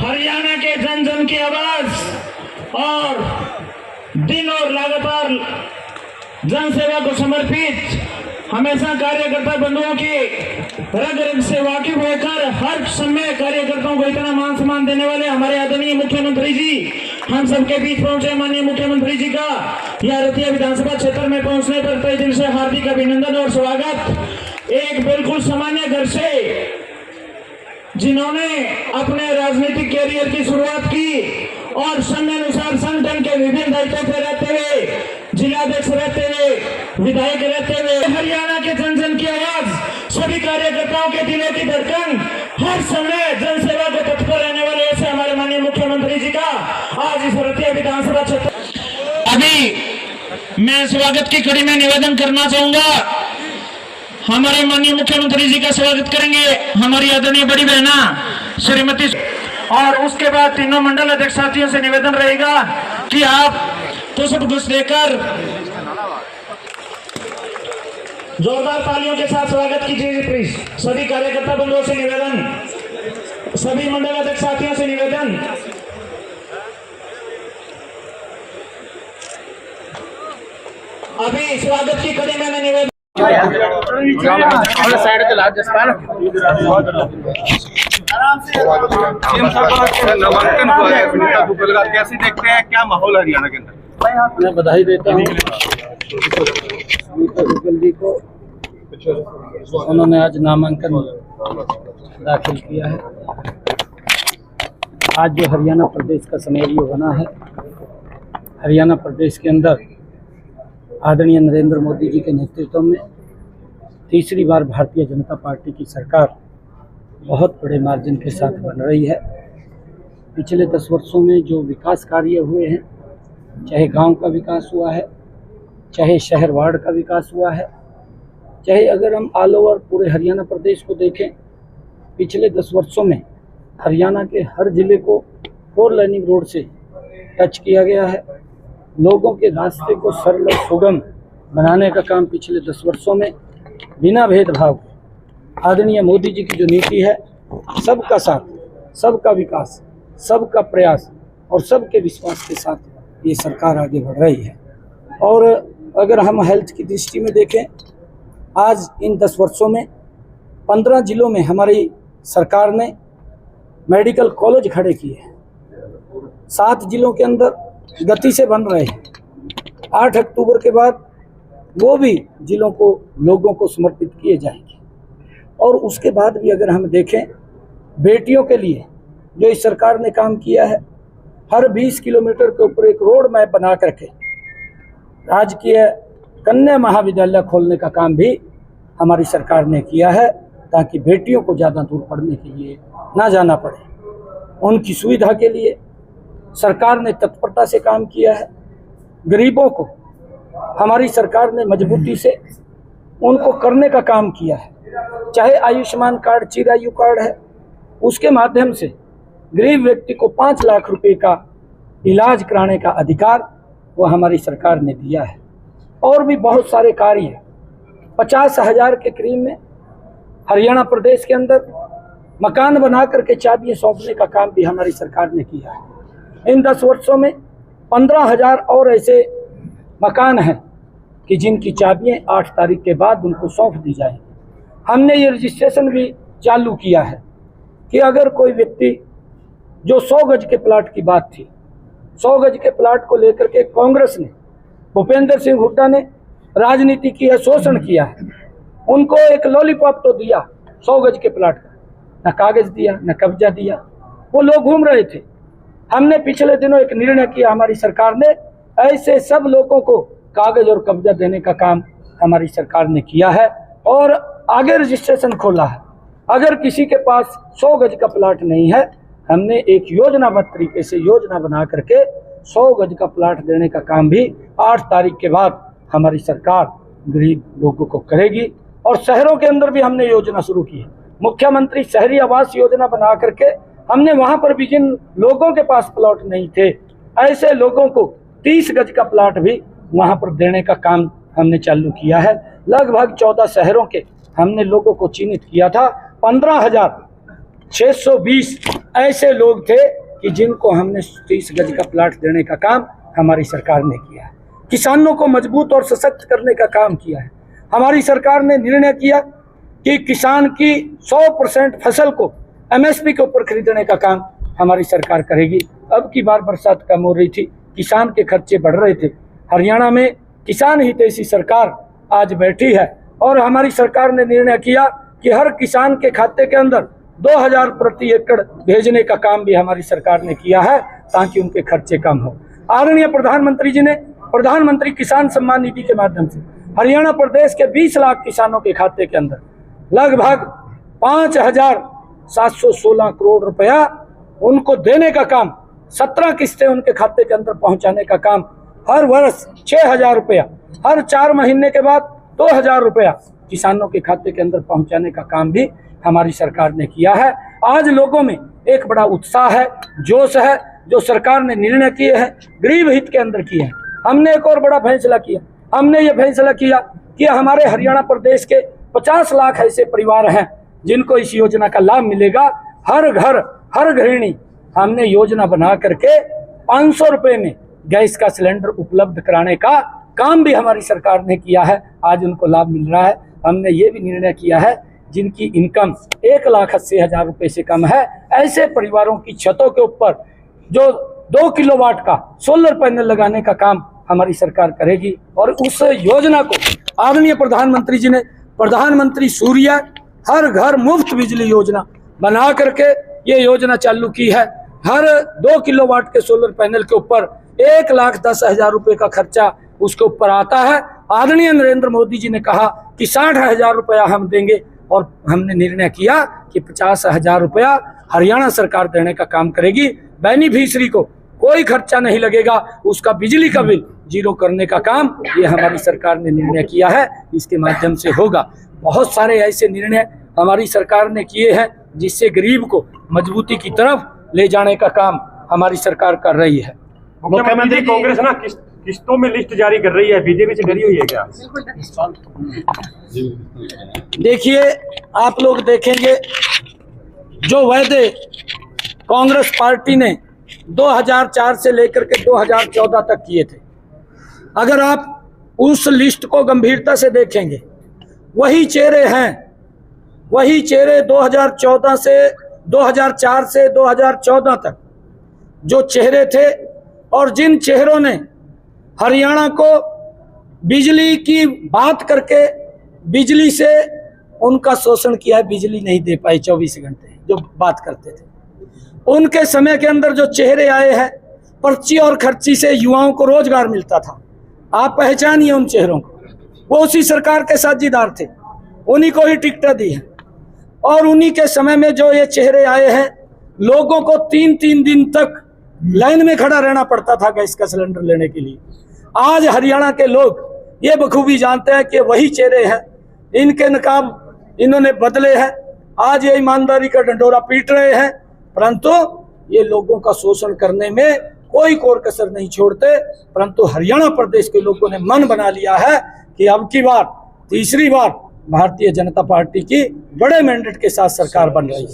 हरियाणा के जन जन की आवाज और दिन और लगातार जन सेवा को समर्पित हमेशा कार्यकर्ता बंधुओं की रग रग से वाकिफ होकर हर समय कार्यकर्ताओं को इतना मान सम्मान देने वाले हमारे आदरणीय मुख्यमंत्री जी हम सबके बीच पहुंचे। माननीय मुख्यमंत्री जी का यह रतिया विधानसभा क्षेत्र में पहुंचने पर तहे दिल से हार्दिक अभिनंदन और स्वागत। एक बिल्कुल सामान्य घर से जिन्होंने अपने राजनीतिक कैरियर की शुरुआत की और समय अनुसार संगठन के विभिन्न दायित्वों पर रहते हुए, जिलाध्यक्ष रहते हुए, विधायक रहते हुए, हरियाणा के जन जन की आवाज, सभी कार्यकर्ताओं के दिलों की धड़कन, हर समय जन सेवा को तत्पर रहने वाले ऐसे हमारे माननीय मुख्यमंत्री जी का आज इस रतिया विधानसभा क्षेत्र। अभी मैं स्वागत की कड़ी में निवेदन करना चाहूंगा। हमारे माननीय मुख्यमंत्री जी का स्वागत करेंगे हमारी आदरणीय बड़ी बहना श्रीमती, और उसके बाद तीनों मंडल अध्यक्ष साथियों से निवेदन रहेगा कि आप पुष्प गुच्छ देकर जोरदार तालियों के साथ स्वागत कीजिए प्लीज। सभी कार्यकर्ता बंधुओं से निवेदन, सभी मंडल अध्यक्ष साथियों से निवेदन। अभी स्वागत की कड़ी में निवेदन नामांकन कैसे देखते हैं, क्या माहौल हरियाणा के अंदर? मैं बधाई देता हूँ सुनीता जी को, उन्होंने आज नामांकन दाखिल किया है। आज जो हरियाणा प्रदेश का सिनेरियो बना है, हरियाणा प्रदेश के अंदर आदरणीय नरेंद्र मोदी जी के नेतृत्व में तीसरी बार भारतीय जनता पार्टी की सरकार बहुत बड़े मार्जिन के साथ बन रही है। पिछले 10 वर्षों में जो विकास कार्य हुए हैं, चाहे गांव का विकास हुआ है, चाहे शहर वार्ड का विकास हुआ है, चाहे अगर हम ऑल ओवर पूरे हरियाणा प्रदेश को देखें, पिछले 10 वर्षों में हरियाणा के हर जिले को 4 लाइनिंग रोड से टच किया गया है। लोगों के रास्ते को सरल और सुगम बनाने का काम पिछले 10 वर्षों में बिना भेदभाव आदरणीय मोदी जी की जो नीति है, सबका साथ, सबका विकास, सबका प्रयास और सबके विश्वास के साथ ये सरकार आगे बढ़ रही है। और अगर हम हेल्थ की दृष्टि में देखें, आज इन 10 वर्षों में 15 जिलों में हमारी सरकार ने मेडिकल कॉलेज खड़े किए हैं। 7 जिलों के अंदर गति से बन रहे हैं। 8 अक्टूबर के बाद वो भी जिलों को लोगों को समर्पित किए जाएंगे। और उसके बाद भी अगर हम देखें, बेटियों के लिए जो इस सरकार ने काम किया है, हर 20 किलोमीटर के ऊपर एक रोड मैप बना करके राजकीय कन्या महाविद्यालय खोलने का काम भी हमारी सरकार ने किया है, ताकि बेटियों को ज़्यादा दूर पढ़ने के लिए ना जाना पड़े। उनकी सुविधा के लिए सरकार ने तत्परता से काम किया है। गरीबों को हमारी सरकार ने मजबूती से उनको करने का काम किया है। चाहे आयुष्मान कार्ड, चिरायु कार्ड है, उसके माध्यम से गरीब व्यक्ति को 5 लाख रुपए का इलाज कराने का अधिकार वो हमारी सरकार ने दिया है। और भी बहुत सारे कार्य 50,000 के करीब में हरियाणा प्रदेश के अंदर मकान बना करके चाबियां सौंपने का काम भी हमारी सरकार ने किया है। इन 10 वर्षों में 15,000 और ऐसे मकान हैं कि जिनकी चाबियां 8 तारीख के बाद उनको सौंप दी जाएंगी। हमने ये रजिस्ट्रेशन भी चालू किया है कि अगर कोई व्यक्ति, जो 100 गज के प्लाट की बात थी, 100 गज के प्लाट को लेकर के कांग्रेस ने, भूपेंद्र सिंह हुड्डा ने राजनीति की है, शोषण किया है। उनको एक लॉलीपॉप तो दिया 100 गज के प्लाट का, न कागज दिया, न कब्जा दिया, वो लोग घूम रहे थे। हमने पिछले दिनों एक निर्णय किया, हमारी सरकार ने ऐसे सब लोगों को कागज और कब्जा देने का काम हमारी सरकार ने किया है और आगे रजिस्ट्रेशन खोला है। अगर किसी के पास 100 गज का प्लाट नहीं है, हमने एक योजनाबद्ध तरीके से योजना बना करके 100 गज का प्लाट देने का काम भी 8 तारीख के बाद हमारी सरकार गरीब लोगों को करेगी। और शहरों के अंदर भी हमने योजना शुरू की है। मुख्यमंत्री शहरी आवास योजना बना करके हमने वहां पर भी जिन लोगों के पास प्लॉट नहीं थे, ऐसे लोगों को 30 गज का प्लाट भी वहां पर देने का काम हमने चालू किया है। लगभग 14 शहरों के हमने लोगों को चिन्हित किया था। 15,000 620 ऐसे लोग थे कि जिनको हमने 30 गज का प्लाट देने का काम हमारी सरकार ने किया है। किसानों को मजबूत और सशक्त करने का काम किया है। हमारी सरकार ने निर्णय किया कि किसान की 100% फसल को MSP के ऊपर खरीदने का काम हमारी सरकार करेगी। अब की बार बरसात कम हो रही थी, किसान के खर्चे बढ़ रहे थे। हरियाणा में किसान हितैषी सरकार आज बैठी है और हमारी सरकार ने निर्णय किया कि हर किसान के खाते के अंदर 2000 प्रति एकड़ भेजने का काम भी हमारी सरकार ने किया है ताकि उनके खर्चे कम हो। आदरणीय प्रधानमंत्री जी ने प्रधानमंत्री किसान सम्मान निधि के माध्यम से हरियाणा प्रदेश के 20 लाख किसानों के खाते के अंदर लगभग 5716 करोड़ रुपया उनको देने का काम, 17 किस्तें उनके खाते के अंदर पहुंचाने का काम, हर वर्ष 6000 रुपया, हर 4 महीने के बाद 2000 रुपया किसानों के खाते के अंदर पहुंचाने का काम भी हमारी सरकार ने किया है। आज लोगों में एक बड़ा उत्साह है, जोश है, जो सरकार ने निर्णय किए हैं गरीब हित के अंदर किए हैं। हमने एक और बड़ा फैसला किया, हमने ये फैसला किया कि हमारे हरियाणा प्रदेश के 50 लाख ऐसे परिवार हैं जिनको इस योजना का लाभ मिलेगा। हर घर, हर गृहिणी हमने योजना बना करके 500 रुपये में गैस का सिलेंडर उपलब्ध कराने का काम भी हमारी सरकार ने किया है। आज उनको लाभ मिल रहा है। हमने ये भी निर्णय किया है जिनकी इनकम 1,80,000 रुपये से कम है, ऐसे परिवारों की छतों के ऊपर जो 2 किलोवाट का सोलर पैनल लगाने का काम हमारी सरकार करेगी। और उस योजना को आदरणीय प्रधानमंत्री जी ने प्रधानमंत्री सूर्य हर घर मुफ्त बिजली योजना बना करके ये योजना चालू की है। हर 2 किलोवाट के सोलर पैनल के ऊपर 1,10,000 रुपये का खर्चा उसके ऊपर आता है। आदरणीय नरेंद्र मोदी जी ने कहा कि 60,000 रुपया हम देंगे और हमने निर्णय किया कि 50,000 रुपया हरियाणा सरकार देने का काम करेगी। बेनिफिशियरी को कोई खर्चा नहीं लगेगा, उसका बिजली का बिल 0 करने का काम ये हमारी सरकार ने निर्णय किया है, इसके माध्यम से होगा। बहुत सारे ऐसे निर्णय हमारी सरकार ने किए हैं जिससे गरीब को मजबूती की तरफ ले जाने का काम हमारी सरकार कर रही है। मुख्यमंत्री कांग्रेस ना किस्तों में लिस्ट जारी कर रही है, बीजेपी से डरी हुई है क्या? देखिए, आप लोग देखेंगे जो वायदे कांग्रेस पार्टी ने 2004 से लेकर के 2014 तक किए थे, अगर आप उस लिस्ट को गंभीरता से देखेंगे, वही चेहरे हैं, वही चेहरे 2004 से 2014 तक जो चेहरे थे और जिन चेहरों ने हरियाणा को बिजली की बात करके बिजली से उनका शोषण किया है, बिजली नहीं दे पाए 24 घंटे जो बात करते थे, उनके समय के अंदर जो चेहरे आए हैं, पर्ची और खर्ची से युवाओं को रोजगार मिलता था। आप पहचानिए उन चेहरों को, वो उसी सरकार के साझीदार थे, उन्हीं को ही टिकटें दी हैं। और उन्हीं के समय में जो ये चेहरे आए हैं, लोगों को 3-3 दिन तक लाइन में खड़ा रहना पड़ता था गैस का सिलेंडर लेने के लिए। आज हरियाणा के लोग ये बखूबी जानते हैं कि वही चेहरे हैं, इनके नकाब इन्होंने बदले हैं। आज ये ईमानदारी का डंडोरा पीट रहे हैं, परंतु ये लोगों का शोषण करने में कोई कोर कसर नहीं छोड़ते। परंतु हरियाणा प्रदेश के लोगों ने मन बना लिया है कि अब की बार, तीसरी बार भारतीय जनता पार्टी की बड़े मैंडेट के साथ सरकार बन रही है।